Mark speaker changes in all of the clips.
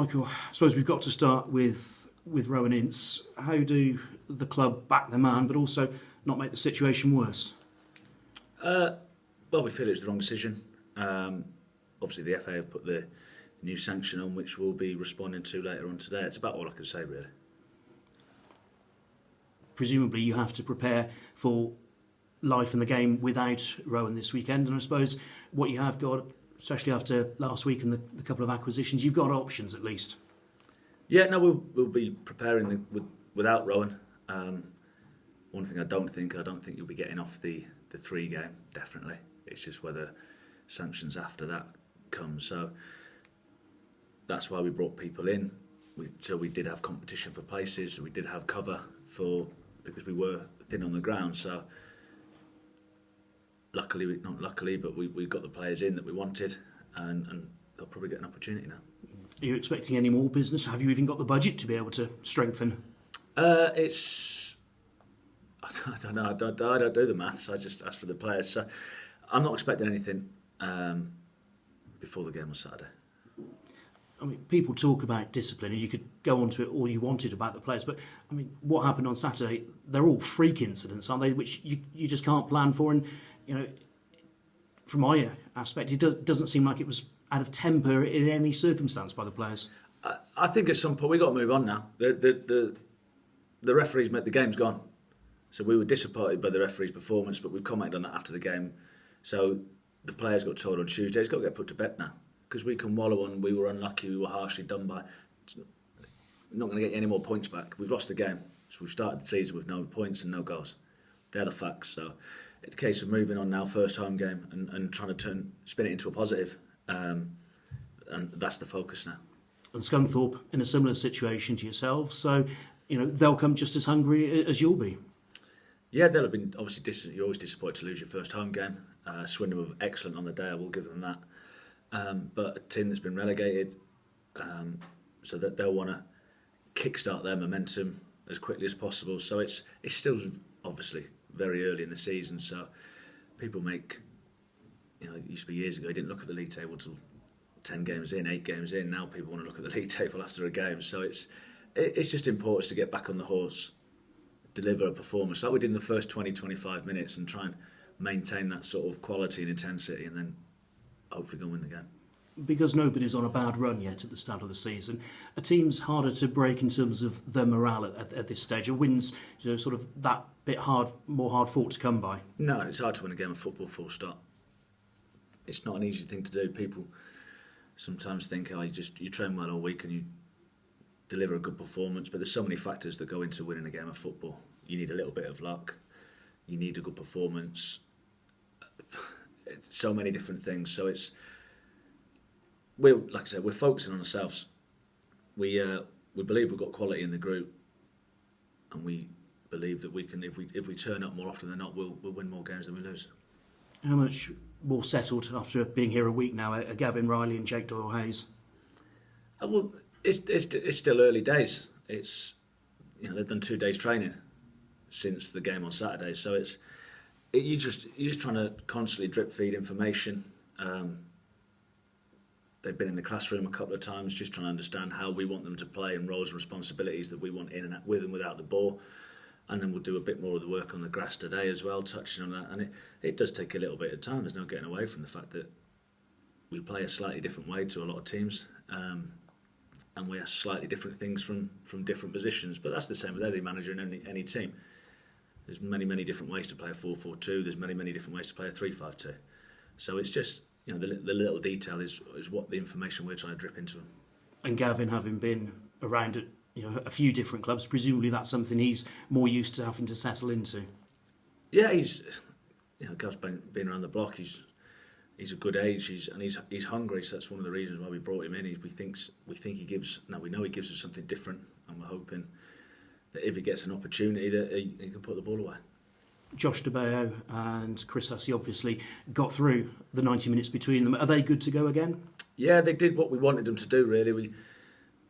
Speaker 1: Michael, I suppose we've got to start with Rowan Ince. How do the club back the man, but also not make the situation worse?
Speaker 2: Well, we feel it was the wrong decision. Obviously, the FA have put the new sanction on, which we'll be responding to later on today. It's about all I can say, really.
Speaker 1: Presumably, you have to prepare for life in the game without Rowan this weekend, and I suppose what you have got, especially after last week and the couple of acquisitions, you've got options at least.
Speaker 2: Yeah, no, we'll be preparing without Rowan. One thing I don't think you'll be getting off the 3 game, definitely. It's just whether sanctions after that come. So that's why we brought people in. So we did have competition for places. We did have cover because we were thin on the ground. So not luckily, but we got the players in that we wanted, and they'll probably get an opportunity now.
Speaker 1: Are you expecting any more business? Have you even got the budget to be able to strengthen?
Speaker 2: I don't know. I don't do the maths. I just ask for the players. So I'm not expecting anything before the game on Saturday.
Speaker 1: I mean, people talk about discipline, and you could go on to it all you wanted about the players, but I mean, what happened on Saturday? They're all freak incidents, aren't they? Which you just can't plan for, and you know, from my aspect, it doesn't seem like it was out of temper in any circumstance by the players.
Speaker 2: I think at some point we've got to move on now. The referees the game's gone. So we were disappointed by the referee's performance, but we've commented on that after the game. So the players got told on Tuesday, it's got to get put to bed now. Because we can wallow on, we were unlucky, we were harshly done by. We're not going to get any more points back. We've lost the game. So we've started the season with no points and no goals. They're the facts. So it's a case of moving on now, first home game, and trying to spin it into a positive. And that's the focus now.
Speaker 1: And Scunthorpe in a similar situation to yourselves, so they'll come just as hungry as you'll be.
Speaker 2: Yeah, they'll have been obviously. You're always disappointed to lose your first home game. Swindon were excellent on the day. I will give them that. But a team that's been relegated, so that they'll want to kickstart their momentum as quickly as possible. So it's still obviously very early in the season. So people make. It used to be years ago. You didn't look at the league table till 10 games in, 8 games in. Now people want to look at the league table after a game. So it's just important to get back on the horse, deliver a performance like we did in the first 20-25 minutes, and try and maintain that sort of quality and intensity, and then hopefully go and win the game.
Speaker 1: Because nobody's on a bad run yet at the start of the season, a team's harder to break in terms of their morale at this stage. A win's sort of that bit more hard fought to come by.
Speaker 2: No, it's hard to win a game of football, full stop. It's not an easy thing to do. People sometimes think, you train well all week and you deliver a good performance, but there's so many factors that go into winning a game of football. You need a little bit of luck. You need a good performance. It's so many different things. So like I said, we're focusing on ourselves. We believe we've got quality in the group, and we believe that we can. If we turn up more often than not, we'll win more games than we lose.
Speaker 1: How much more settled after being here a week now are Gavin Riley and Jake Doyle-Hayes?
Speaker 2: Well, it's still early days. It's they've done 2 days training since the game on Saturday, so you're just trying to constantly drip feed information. They've been in the classroom a couple of times, just trying to understand how we want them to play and roles and responsibilities that we want in and with and without the ball. And then we'll do a bit more of the work on the grass today as well, touching on that. And it does take a little bit of time. There's no getting away from the fact that we play a slightly different way to a lot of teams. And we ask slightly different things from different positions. But that's the same with any manager in any team. There's many, many different ways to play a 4-4-2. There's many, many different ways to play a 3-5-2. So it's just, the little detail is what the information we're trying to drip into them. And
Speaker 1: Gavin, having been around at a few different clubs, presumably that's something he's more used to having to settle into. Yeah,
Speaker 2: Gav's been around the block. He's a good age. He's hungry. So that's one of the reasons why we brought him in. We know he gives us something different, and we're hoping that if he gets an opportunity, that he can put the ball away.
Speaker 1: Josh DeBeo and Chris Hussey obviously got through the 90 minutes between them. Are they good to go again?
Speaker 2: Yeah, they did what we wanted them to do, really.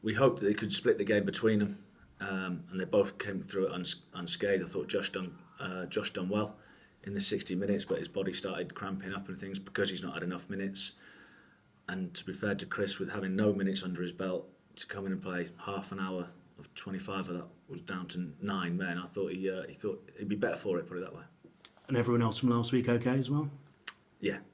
Speaker 2: We hoped that they could split the game between them, and they both came through it unscathed. I thought Josh done well in the 60 minutes, but his body started cramping up and things because he's not had enough minutes. And to be fair to Chris, with having no minutes under his belt, to come in and play half an hour of 25 of that was down to 9 men, I thought he thought he'd be better for it, put it that way.
Speaker 1: And everyone else from last week okay as well?
Speaker 2: Yeah,